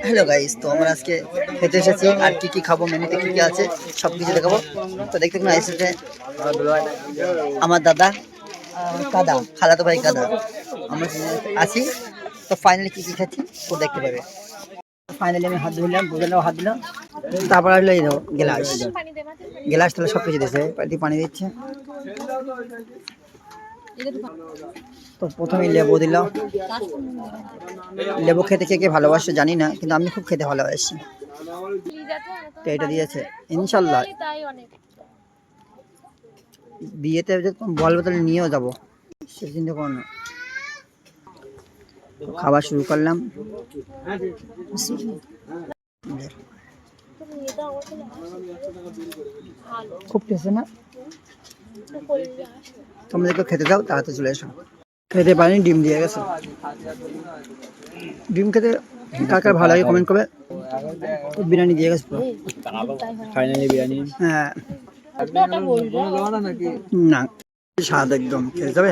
Hello guys, তো আমরা আজকে খেতে এসেছি আর কি কি খাবো, মেনুতে কি কি আছে সব কিছু দেখাবো। তো দেখতে না এসেছে আমার দাদা কাদা, খালাতো ভাই কাদা, আমরা আছি। তো ফাইনালি কি কি খাচ্ছি তো দেখতে পাবে। ফাইনালি আমি হাত ধুলাম, বুঝলাম হাত দিলাম, তারপর আসলে এই দেখো গ্লাস গ্লাস তাহলে সব কিছু দিচ্ছে, পানি দিচ্ছে। তো প্রথমে লেবু দিলাম, লেবু খেতে কে কে ভালোবাসে জানি না, কিন্তু আমি খুব খেতে ভালোবাসি। তো এটা দিয়েছে ইনশাল্লাহ বিয়েতে বলবো তাহলে নিয়েও যাবো, সে চিন্তা করো না। খাবার শুরু করলাম। খুব টেস্ট না, তোমাদেরকে খেতে দাও, তাড়াতাড়ি চলে এসো। খেতে পারিনি, ডিম দিয়ে গেছে। ডিম খেতে কার কার ভালো লাগে কমেন্ট করবে। বিরিয়ানি দিয়ে গেছে পুরো, ফাইনালি বিরিয়ানি। হ্যাঁ না, স্বাদ একদম, খেতে যাবে।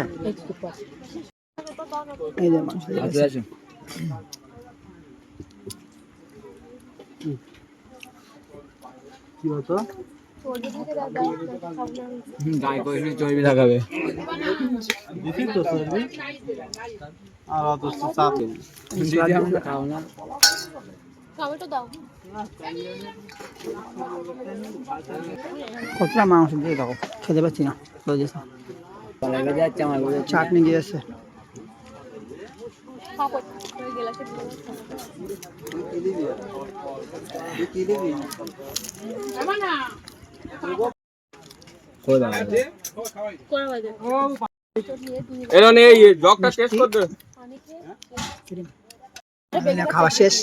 এই যে মাংস দিয়ে গেছে। কি হতো গায়ে কইনি চর্বি লাগাবে দেখি তো চর্বি আর অত চাপ দিদি আমরা খাও না টমেটো দাও। কতটা মাংস দিয়ে দেখো, খেতে পাচ্ছি না। লেগে যাচ্ছে আমার চাটনি দিয়েছে। খাওয়া শেষ।